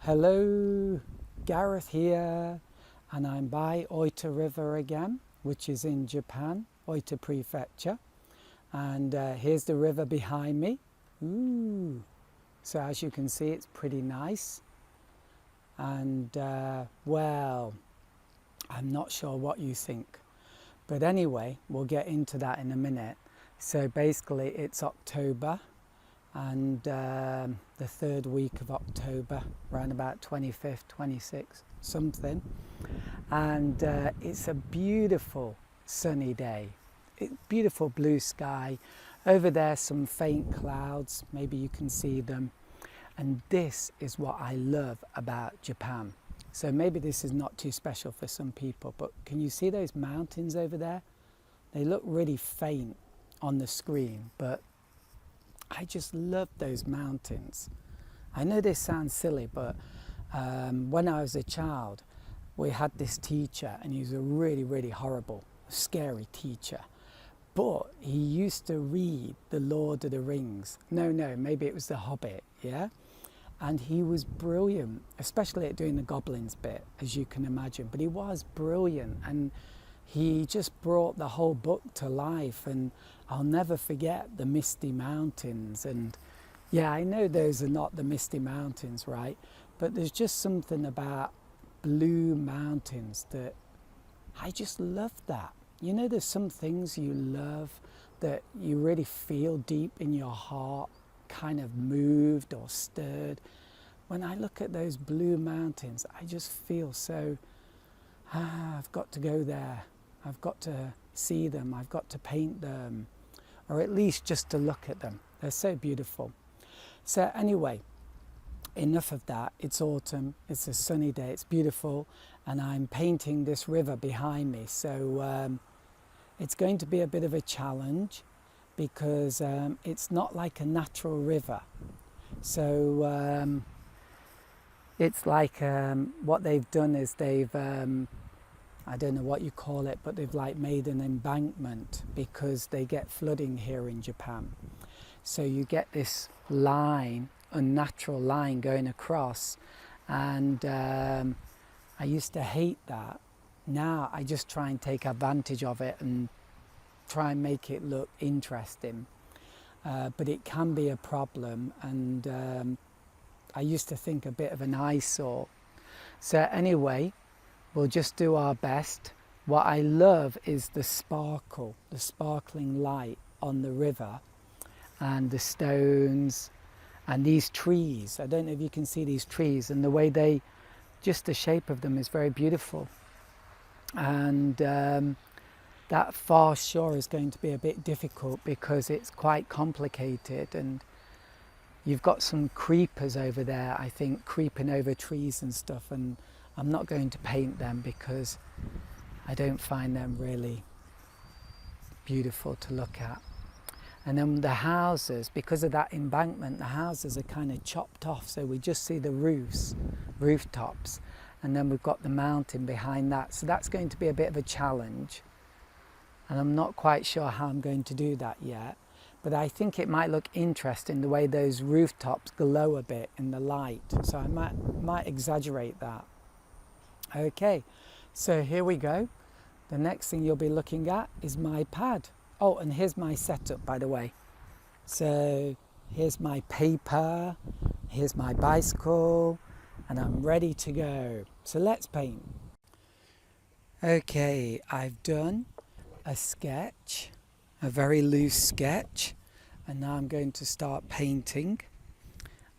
Hello, Gareth here, and I'm by Oita River again, which is in Japan, Oita prefecture. And here's the river behind me. Ooh. So as you can see, it's pretty nice. And well, I'm not sure what you think. But anyway, we'll get into that in a minute. So basically it's October, and the third week of October, around about 25th, 26th, something. And it's a beautiful sunny day. Beautiful blue sky. Over there some faint clouds, maybe you can see them. And this is what I love about Japan. So maybe this is not too special for some people, but can you see those mountains over there? They look really faint on the screen, but I just love those mountains. I know this sounds silly, but when I was a child, we had this teacher, and he was a really horrible, scary teacher. But he used to read The Lord of the Rings. No, maybe it was The Hobbit, yeah? And he was brilliant, especially at doing the goblins bit, as you can imagine. But he was brilliant, and he just brought the whole book to life. And I'll never forget the Misty Mountains. And yeah, I know those are not the Misty Mountains, right? But there's just something about blue mountains that I just love that. You know, there's some things you love that you really feel deep in your heart, kind of moved or stirred. When I look at those blue mountains, I just feel so, I've got to go there. I've got to see them. I've got to paint them, or at least just to look at them. They're so beautiful. So anyway, enough of that. It's autumn. It's a sunny day. It's beautiful. And I'm painting this river behind me. So it's going to be a bit of a challenge because it's not like a natural river. So it's like what they've done is they've, I don't know what you call it, but they've like made an embankment because they get flooding here in Japan. So you get this line, unnatural line going across, and I used to hate that. Now I just try and take advantage of it and try and make it look interesting. But it can be a problem, and I used to think a bit of an eyesore. So anyway, we'll just do our best. What I love is the sparkle, the sparkling light on the river, and the stones, and these trees. I don't know if you can see these trees, and the way they, just the shape of them is very beautiful. And that far shore is going to be a bit difficult because it's quite complicated, and you've got some creepers over there, I think, creeping over trees and stuff, and I'm not going to paint them because I don't find them really beautiful to look at. And then the houses, because of that embankment, the houses are kind of chopped off, so we just see the rooftops, and then we've got the mountain behind that. So that's going to be a bit of a challenge, and I'm not quite sure how I'm going to do that yet, but I think it might look interesting the way those rooftops glow a bit in the light, so I might exaggerate that. Okay, so here we go. The next thing you'll be looking at is my pad. Oh, and here's my setup, by the way. So here's my paper, here's my bicycle, and I'm ready to go. So let's paint. Okay, I've done a sketch, a very loose sketch, and now I'm going to start painting.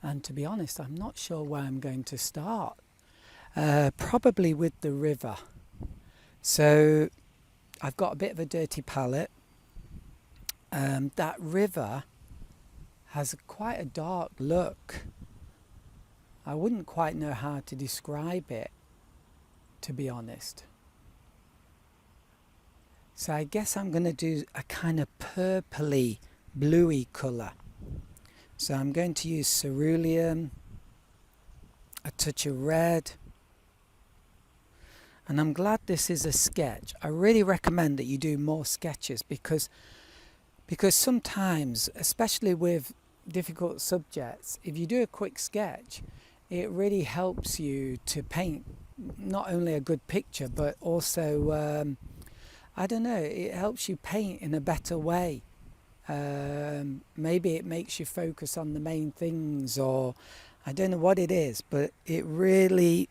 And to be honest, I'm not sure where I'm going to start. Probably with the river. So I've got a bit of a dirty palette. That river has quite a dark look. I wouldn't quite know how to describe it, to be honest. So I guess I'm going to do a kind of purpley, bluey colour. So I'm going to use cerulean, a touch of red, and I'm glad this is a sketch. I really recommend that you do more sketches because sometimes, especially with difficult subjects, if you do a quick sketch, it really helps you to paint not only a good picture, but also, I don't know, it helps you paint in a better way. Maybe it makes you focus on the main things, or I don't know what it is, but it really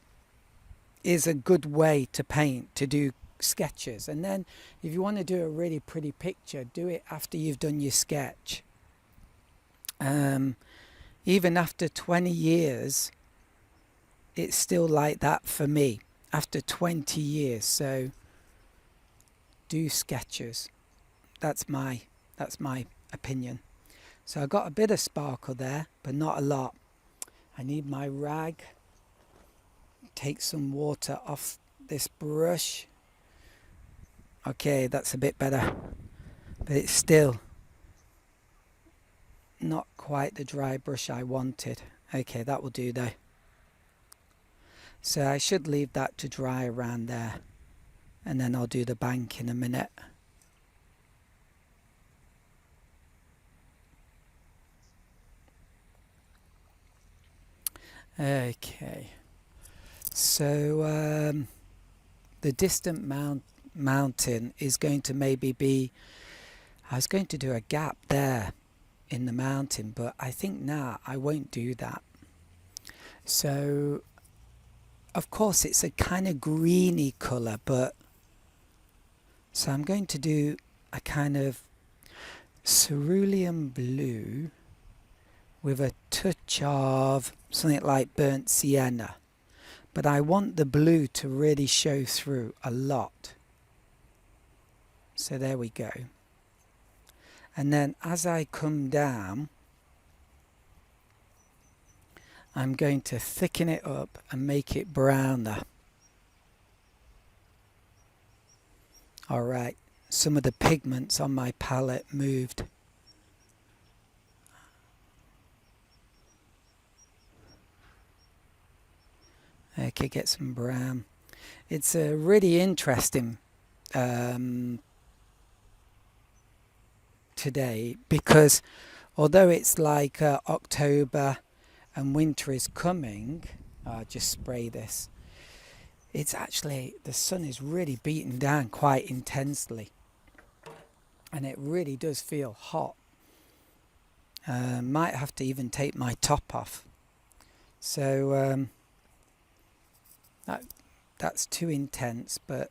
is a good way to paint, to do sketches. And then if you want to do a really pretty picture, do it after you've done your sketch. Even after 20 years, it's still like that for me after 20 years. So do sketches. That's my opinion. So I got a bit of sparkle there, but not a lot. I need my rag. Take some water off this brush. Okay, that's a bit better, but it's still not quite the dry brush I wanted. Okay, that will do though. So I should leave that to dry around there, and then I'll do the bank in a minute. Okay, so the distant mountain is going to maybe be, I was going to do a gap there in the mountain, but I think now I won't do that. So of course it's a kind of greeny colour, but so I'm going to do a kind of cerulean blue with a touch of something like burnt sienna, but I want the blue to really show through a lot. So there we go. And then as I come down, I'm going to thicken it up and make it browner. Alright, some of the pigments on my palette moved. Okay, get some brown. It's a really interesting today, because although it's like October and winter is coming, I'll just spray this. It's actually, the sun is really beating down quite intensely, and it really does feel hot. Might have to even take my top off. So that's too intense, but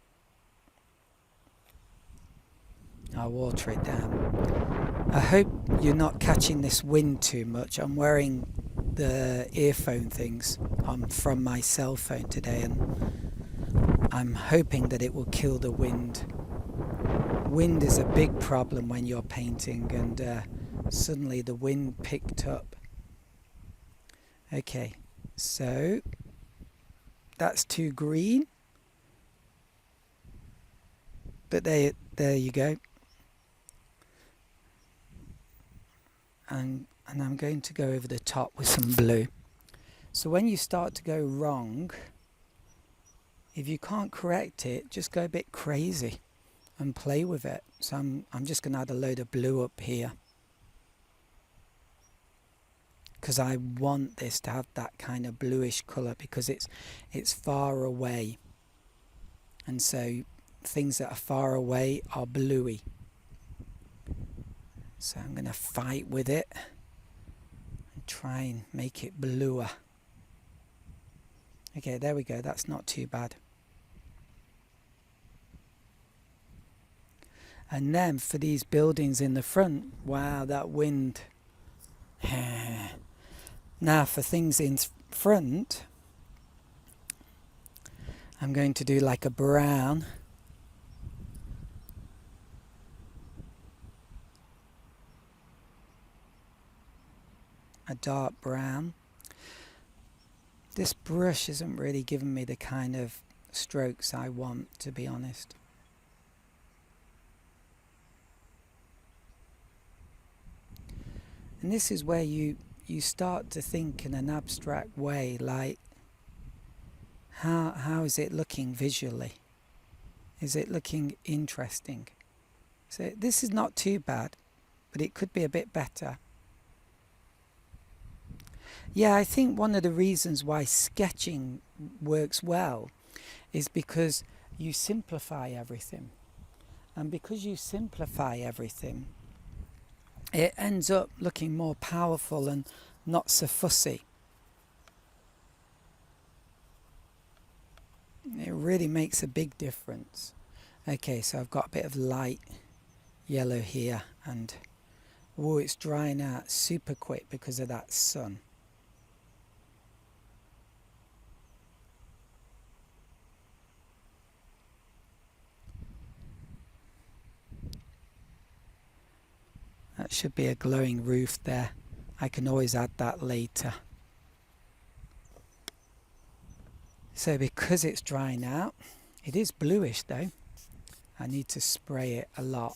I'll water it down. I hope you're not catching this wind too much. I'm wearing the earphone things from my cell phone today, and I'm hoping that it will kill the wind. Wind is a big problem when you're painting, and suddenly the wind picked up. Okay, so that's too green, but there you go. And I'm going to go over the top with some blue. So when you start to go wrong, if you can't correct it, just go a bit crazy and play with it. So I'm just going to add a load of blue up here, because I want this to have that kind of bluish colour, because it's far away, and so things that are far away are bluey. So I'm going to fight with it and try and make it bluer. Okay, there we go, that's not too bad. And then for these buildings in the front, wow, that wind. Now for things in front, I'm going to do like a brown. A dark brown. This brush isn't really giving me the kind of strokes I want, to be honest. And this is where you start to think in an abstract way, like how is it looking visually? Is it looking interesting? So this is not too bad, but it could be a bit better. Yeah, I think one of the reasons why sketching works well is because you simplify everything. And because you simplify everything, it ends up looking more powerful and not so fussy. It really makes a big difference. Okay, so I've got a bit of light yellow here, and oh, it's drying out super quick because of that sun. That should be a glowing roof there. I can always add that later. So because it's drying out, it is bluish though. I need to spray it a lot.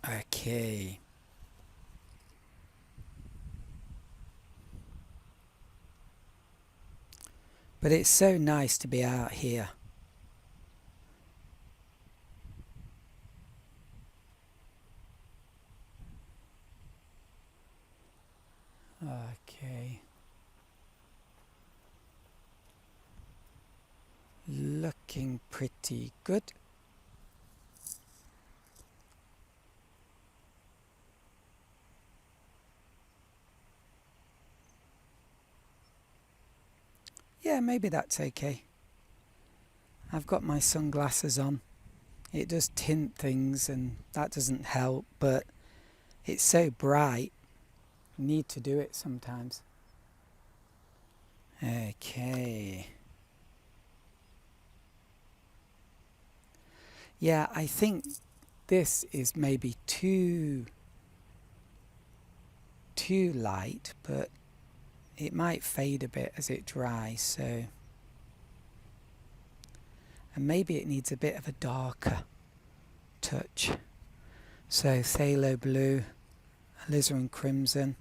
Okay. But it's so nice to be out here. Okay. Looking pretty good. Yeah, maybe that's okay. I've got my sunglasses on. It does tint things and that doesn't help, but it's so bright. You need to do it sometimes. Okay. Yeah, I think this is maybe too light, but it might fade a bit as it dries, so, and maybe it needs a bit of a darker touch. So phthalo blue, alizarin crimson,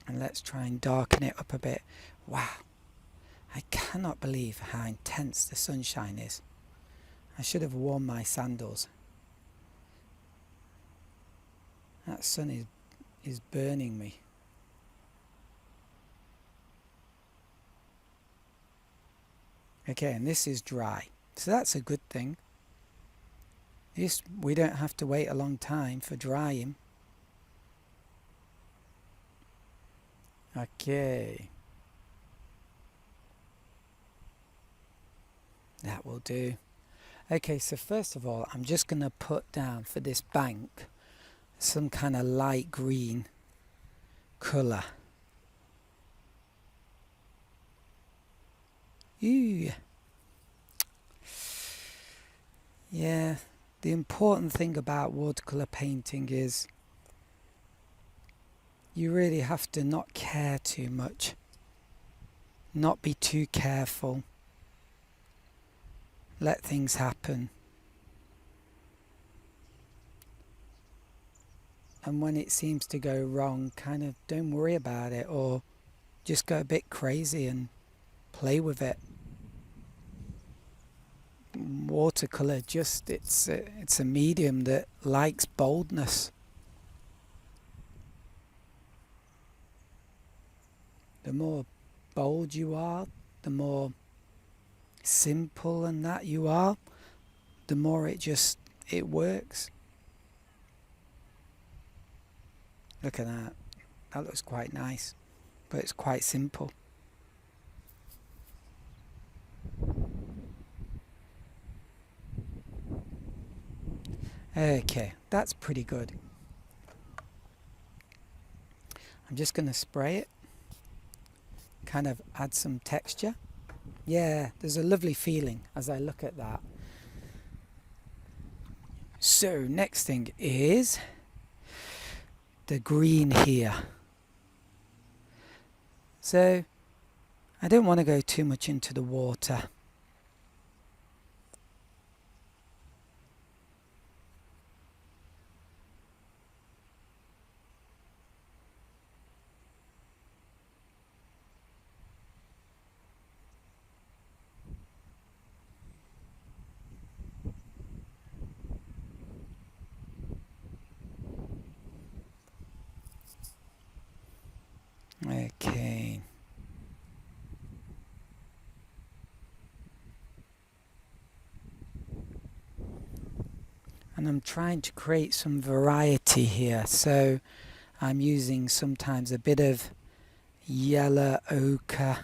and let's try and darken it up a bit. Wow, I cannot believe how intense the sunshine is. I should have worn my sandals. That sun is burning me. Okay, and this is dry, so that's a good thing. We don't have to wait a long time for drying. Okay. That will do. Okay, so first of all, I'm just going to put down for this bank some kind of light green colour. Ooh. Yeah, the important thing about watercolour painting is you really have to not care too much, not be too careful, let things happen. And when it seems to go wrong, kind of don't worry about it, or just go a bit crazy and play with it. Watercolor, just it's a medium that likes boldness. The more bold you are, the more simple and that you are, the more it works. Look at that. That looks quite nice, but it's quite simple. Okay, that's pretty good. I'm just going to spray it, kind of add some texture. Yeah, there's a lovely feeling as I look at that. So next thing is the green here. So I don't want to go too much into the water. and I'm trying to create some variety here, so I'm using sometimes a bit of yellow ochre,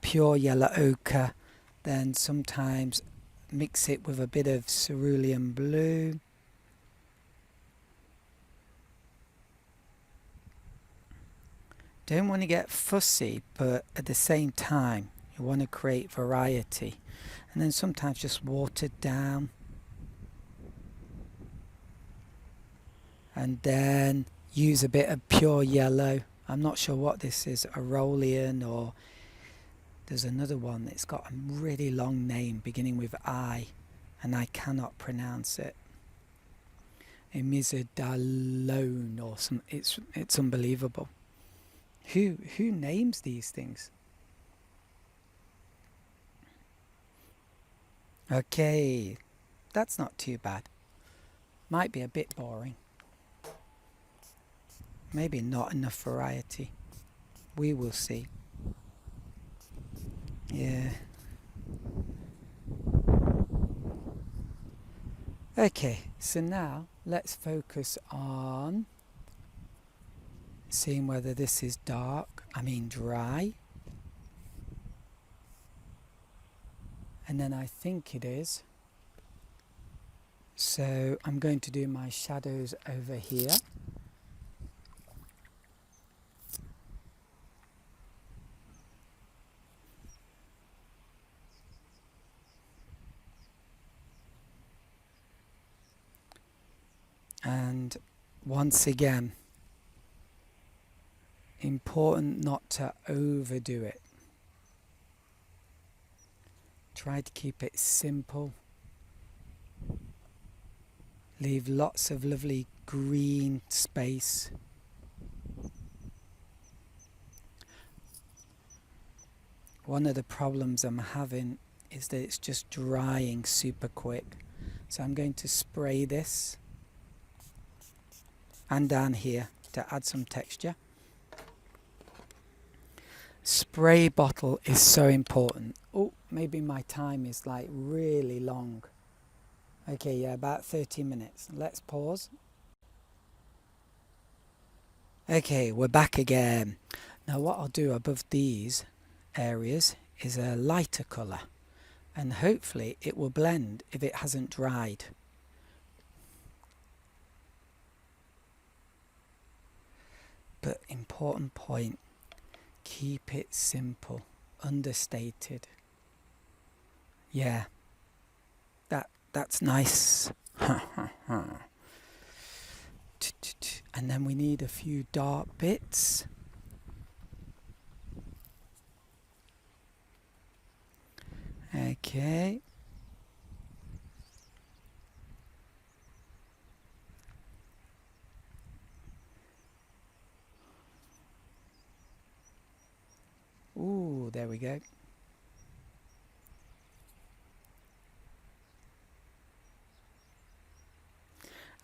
pure yellow ochre, then sometimes mix it with a bit of cerulean blue. Don't want to get fussy, but at the same time you want to create variety, and then sometimes just water down, and then use a bit of pure yellow. I'm not sure what this is, Aurelian, or there's another one that's got a really long name beginning with I and I cannot pronounce it. Imizadalone or some, it's unbelievable. Who names these things? Okay, that's not too bad. Might be a bit boring. Maybe not enough variety. We will see. Yeah. Okay, so now let's focus on seeing whether this is dry. And then I think it is. So I'm going to do my shadows over here. And once again, important not to overdo it. Try to keep it simple. Leave lots of lovely green space. One of the problems I'm having is that it's just drying super quick. So I'm going to spray this and down here to add some texture. Spray bottle is so important. Oh, maybe my time is like really long. Okay, yeah, about 30 minutes. Let's pause. Okay, we're back again. Now what I'll do above these areas is a lighter colour, and hopefully it will blend if it hasn't dried. But important point, keep it simple, understated. Yeah, that's nice. And then we need a few dark bits. Okay. Ooh, there we go.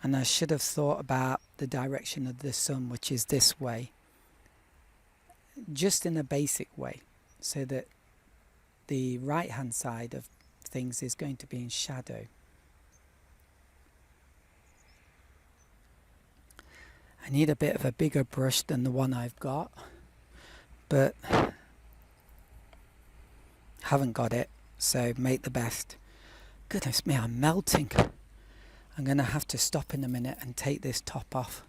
And I should have thought about the direction of the sun, which is this way, just in a basic way, so that the right hand side of things is going to be in shadow. I need a bit of a bigger brush than the one I've got, but haven't got it, so make the best. Goodness me, I'm melting. I'm going to have to stop in a minute and take this top off.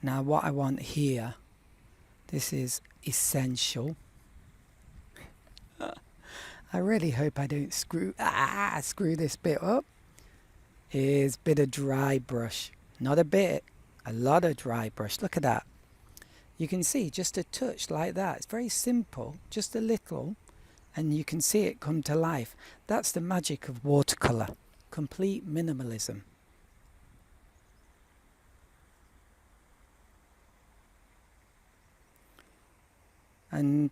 Now what I want here, this is essential. I really hope I don't screw this bit up. Is a bit of dry brush. Not a bit, a lot of dry brush. Look at that. You can see just a touch like that. It's very simple, just a little, and you can see it come to life. That's the magic of watercolor, complete minimalism. And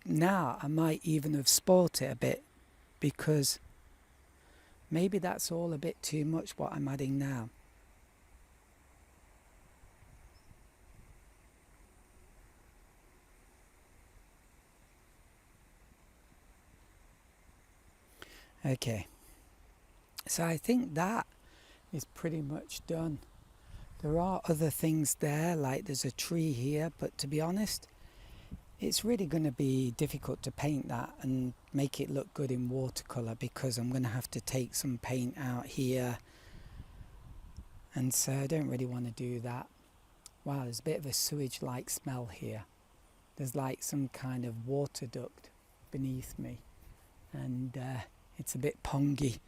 now I might even have spoilt it a bit, because maybe that's all a bit too much what I'm adding now. Okay, so I think that is pretty much done. There are other things there, like there's a tree here, but to be honest, it's really going to be difficult to paint that and make it look good in watercolor, because I'm going to have to take some paint out here, and so I don't really want to do that. Wow, there's a bit of a sewage-like smell here. There's like some kind of water duct beneath me, and it's a bit pongy.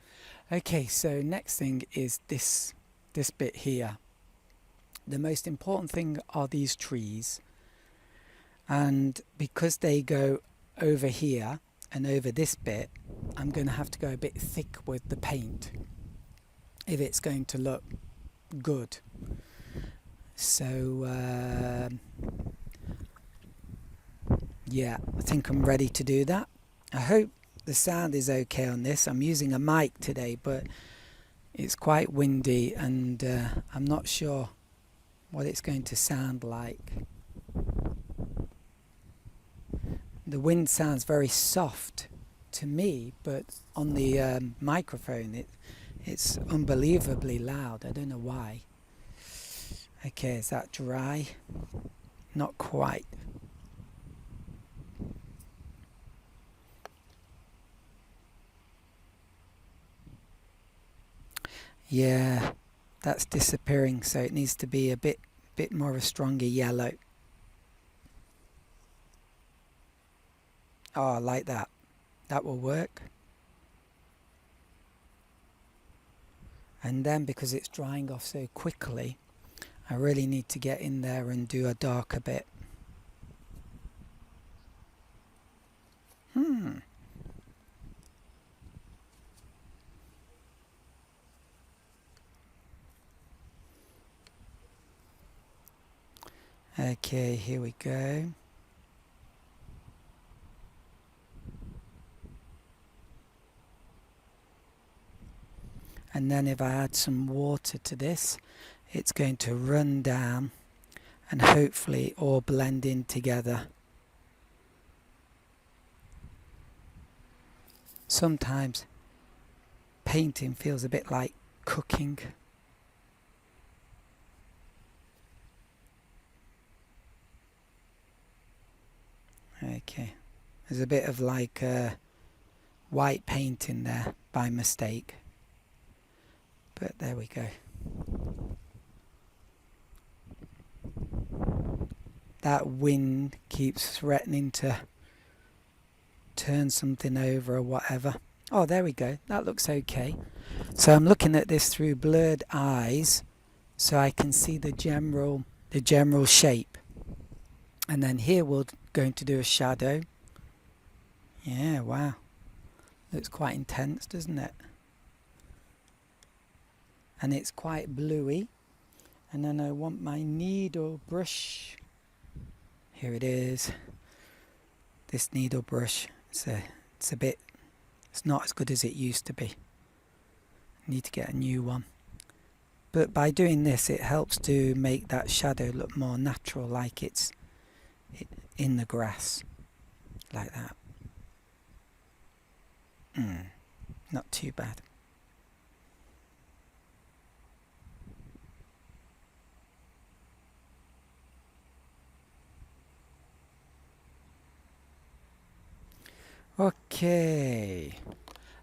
Okay, so next thing is this bit here. The most important thing are these trees, and because they go over here and over this bit, I'm going to have to go a bit thick with the paint if it's going to look good. So yeah, I think I'm ready to do that. I hope the sound is okay on this. I'm using a mic today, but it's quite windy, and I'm not sure what it's going to sound like. The wind sounds very soft to me, but on the microphone it's unbelievably loud. I don't know why. Okay, is that dry? Not quite. Yeah, that's disappearing, so it needs to be a bit more of a stronger yellow. Oh, like that. That will work. And then because it's drying off so quickly, I really need to get in there and do a darker bit. Okay, here we go. And then if I add some water to this, it's going to run down and hopefully all blend in together. Sometimes painting feels a bit like cooking. Okay, there's a bit of like white paint in there by mistake, but there we go. That wind keeps threatening to turn something over or whatever. Oh, there we go. That looks okay. So I'm looking at this through blurred eyes, so I can see the general shape. And then here we're going to do a shadow. Yeah, wow. Looks quite intense, doesn't it? And it's quite bluey. And then I want my needle brush. Here it is. This needle brush. It's not as good as it used to be. I need to get a new one. But by doing this, it helps to make that shadow look more natural, like it's in the grass, like that. Not too bad. Okay,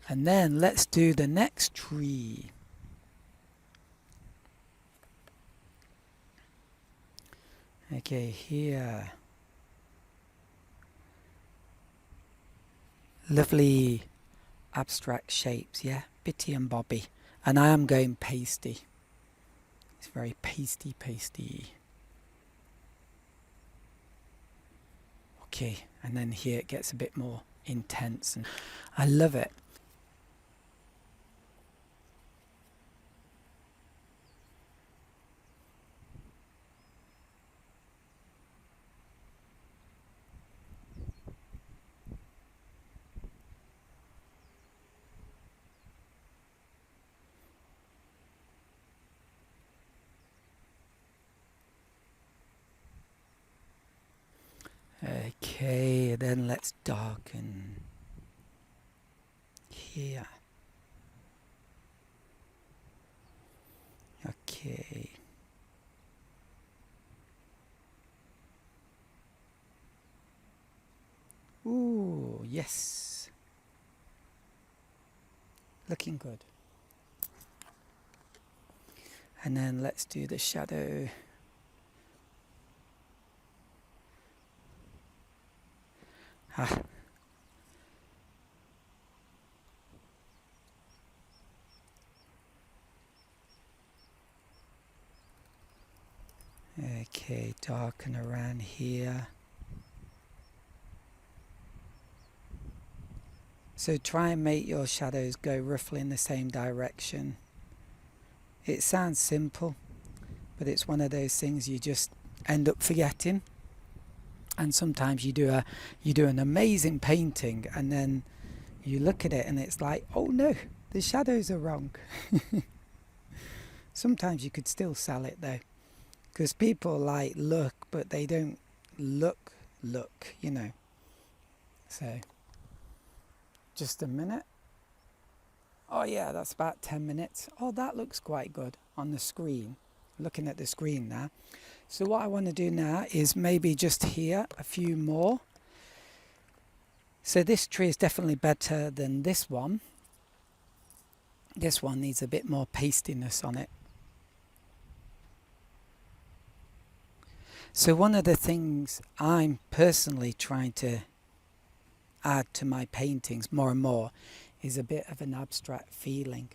and then let's do the next tree. Okay, here. Lovely abstract shapes, yeah? Bitty and bobby. And I am going pasty. It's very pasty. Okay, and then here it gets a bit more intense, and I love it. Okay, then let's darken here. Okay. Ooh, yes. Looking good. And then let's do the shadow. Ah. Okay, darken around here. So try and make your shadows go roughly in the same direction. It sounds simple, but it's one of those things you just end up forgetting. And sometimes you do an amazing painting and then you look at it and it's like, oh no, the shadows are wrong. Sometimes you could still sell it though, because people like look, but they don't look, you know. So, just a minute. Oh yeah, that's about 10 minutes. Oh, that looks quite good on the screen. Looking at the screen now. So what I want to do now is maybe just here a few more. So this tree is definitely better than this one. This one needs a bit more pastiness on it. So one of the things I'm personally trying to add to my paintings more and more is a bit of an abstract feeling.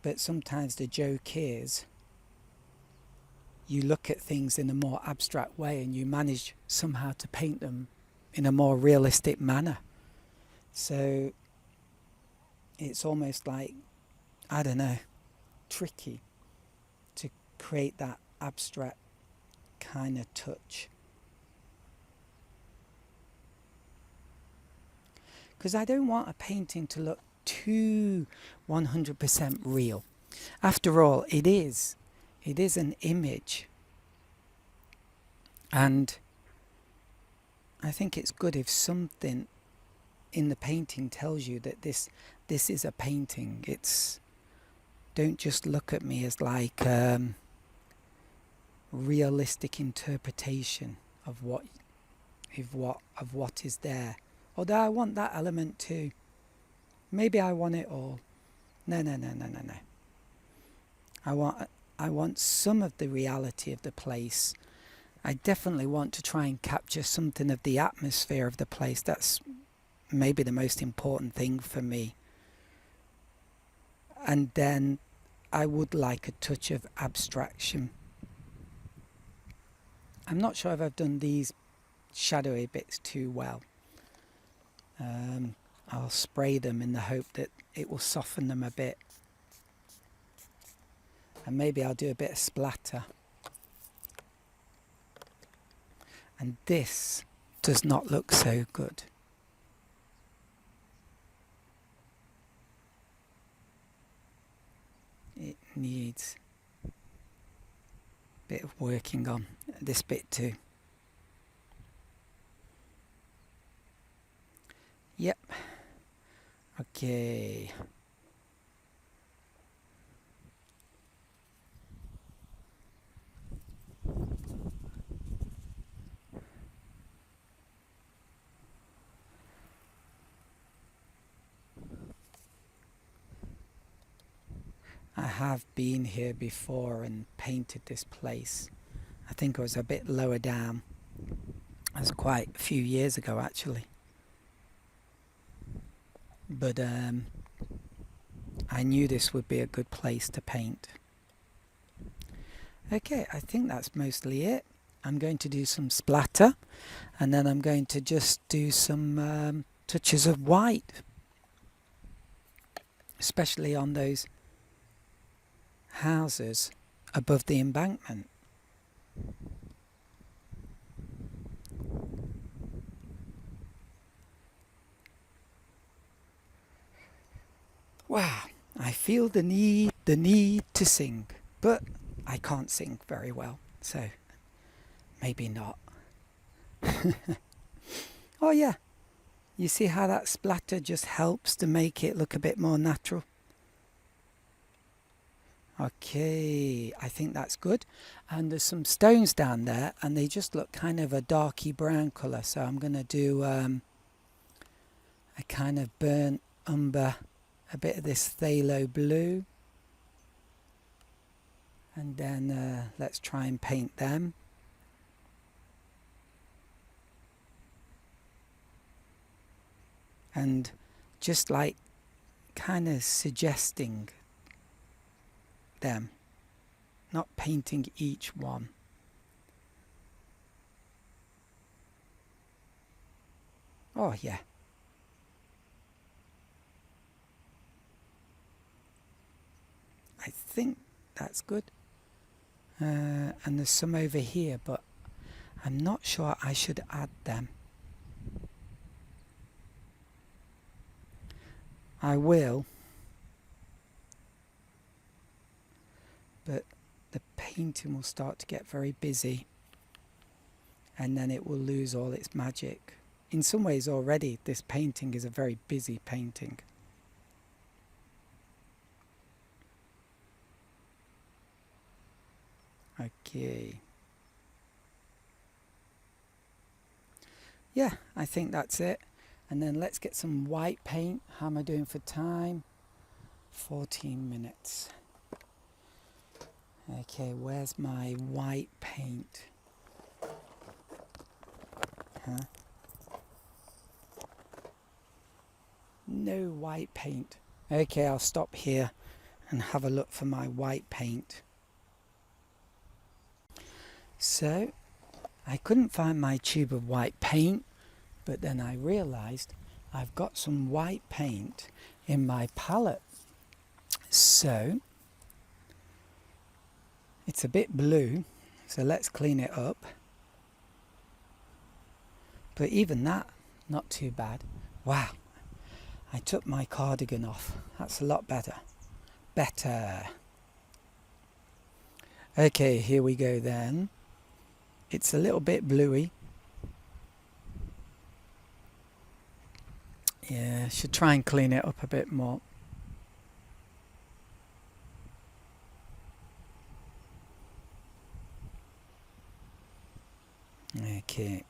But sometimes the joke is you look at things in a more abstract way and you manage somehow to paint them in a more realistic manner. So it's almost like, I don't know, tricky to create that abstract kind of touch. Because I don't want a painting to look too 100% real. After all, it is an image. And I think it's good if something in the painting tells you that this is a painting. Don't just look at me as like realistic interpretation of what is there. Although I want that element too. Maybe I want it all. No. I want some of the reality of the place. I definitely want to try and capture something of the atmosphere of the place. That's maybe the most important thing for me. And then I would like a touch of abstraction. I'm not sure if I've done these shadowy bits too well. I'll spray them in the hope that it will soften them a bit. And maybe I'll do a bit of splatter. And this does not look so good. It needs a bit of working on this bit too. Yep. Okay. I have been here before and painted this place. I think it was a bit lower down. It was quite a few years ago actually. But I knew this would be a good place to paint. Okay, I think that's mostly it. I'm going to do some splatter and then I'm going to just do some touches of white, especially on those houses above the embankment. Wow, I feel the need to sing, but I can't sing very well, so maybe not. Oh yeah, you see how that splatter just helps to make it look a bit more natural? Okay, I think that's good. And there's some stones down there and they just look kind of a darky brown colour. So I'm going to do a kind of burnt umber, a bit of this phthalo blue. And then let's try and paint them. And just like kind of suggesting them, not painting each one. Oh yeah. I think that's good. And there's some over here, but I'm not sure I should add them. I will, but the painting will start to get very busy and then it will lose all its magic. In some ways already this painting is a very busy painting. Okay. Yeah, I think that's it. And then let's get some white paint. How am I doing for time? 14 minutes. Okay, where's my white paint? Huh? No white paint. Okay, I'll stop here and have a look for my white paint. So, I couldn't find my tube of white paint, but then I realised I've got some white paint in my palette. So, it's a bit blue, so let's clean it up. But even that, not too bad. Wow, I took my cardigan off. That's a lot better. Okay, here we go then. It's a little bit bluey. Yeah, should try and clean it up a bit more. Okay.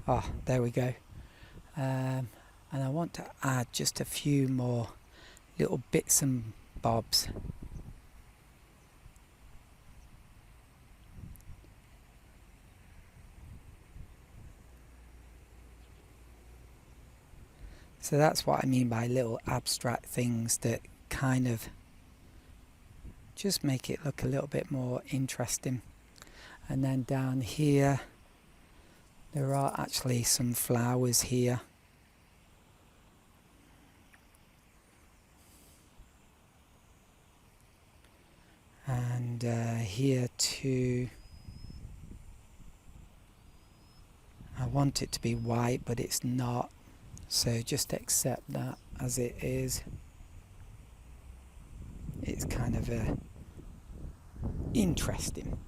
Ah, there we go. And I want to add just a few more little bits and bobs. So that's what I mean by little abstract things that kind of just make it look a little bit more interesting. And then down here there are actually some flowers here. And here too. I want it to be white, but it's not. So just accept that as it is. It's kind of interesting.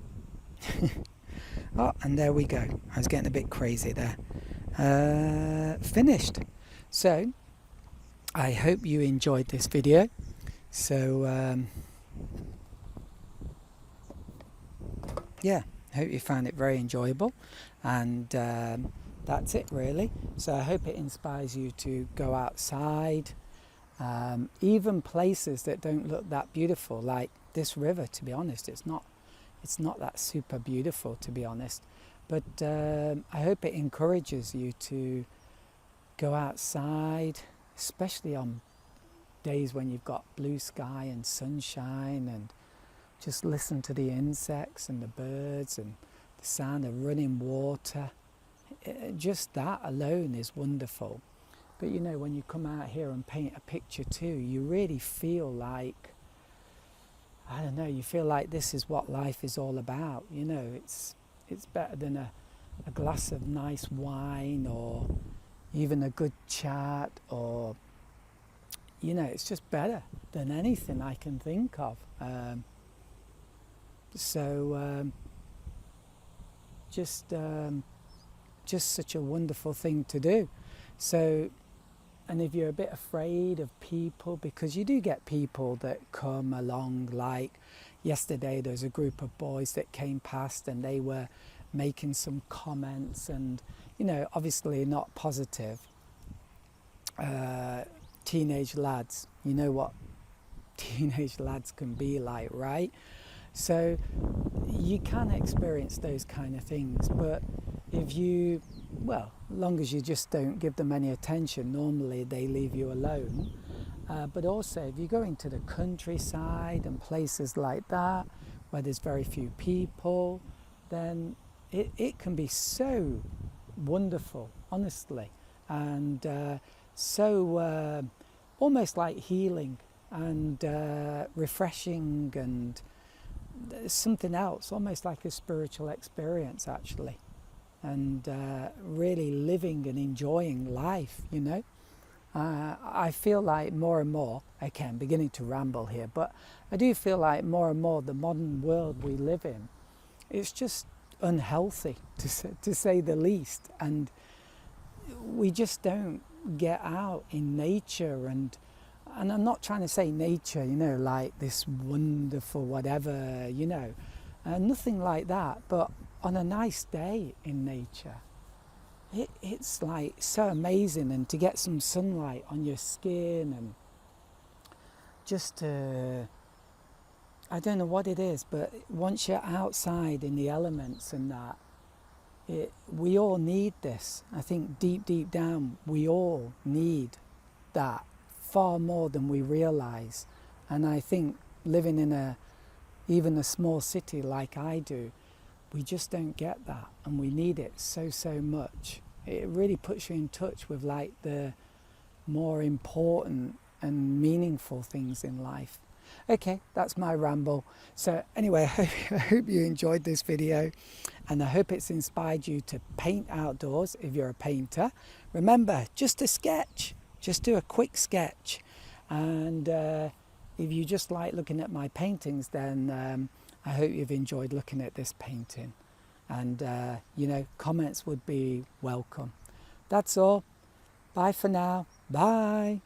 Oh, and there we go. I was getting a bit crazy there. Finished. So I hope you enjoyed this video. So yeah, I hope you found it very enjoyable, and that's it really. So I hope it inspires you to go outside, even places that don't look that beautiful, like this river. To be honest, it's not that super beautiful, to be honest, but I hope it encourages you to go outside, especially on days when you've got blue sky and sunshine, and just listen to the insects and the birds and the sound of running water. Just that alone is wonderful. But you know, when you come out here and paint a picture too, you really feel like, I don't know, you feel like this is what life is all about. You know, it's better than a glass of nice wine, or even a good chat, or you know, it's just better than anything I can think of. Just such a wonderful thing to do. So, and if you're a bit afraid of people, because you do get people that come along, like yesterday there was a group of boys that came past and they were making some comments, and, you know, obviously not positive. Teenage lads, you know what teenage lads can be like, right? So you can experience those kind of things, but if you, well, long as you just don't give them any attention, normally they leave you alone. But also, if you go into the countryside and places like that, where there's very few people, then it can be so wonderful, honestly, and so almost like healing and refreshing, and something else, almost like a spiritual experience, actually, and really living and enjoying life, you know. I feel like more and more, okay, I'm beginning to ramble here, but I do feel like more and more the modern world we live in, it's just unhealthy, to say the least, and we just don't get out in nature, and I'm not trying to say nature, you know, like this wonderful whatever, you know, nothing like that, but on a nice day in nature, it's like so amazing, and to get some sunlight on your skin, and just to, I don't know what it is, but once you're outside in the elements and that, we all need this. I think deep down we all need that far more than we realise. And I think living in even a small city like I do, we just don't get that, and we need it so much. It really puts you in touch with like the more important and meaningful things in life. Okay, that's my ramble. So anyway, I hope you enjoyed this video, and I hope it's inspired you to paint outdoors if you're a painter. Remember, just a sketch, just do a quick sketch. And if you just like looking at my paintings, then I hope you've enjoyed looking at this painting. And, you know, comments would be welcome. That's all. Bye for now. Bye.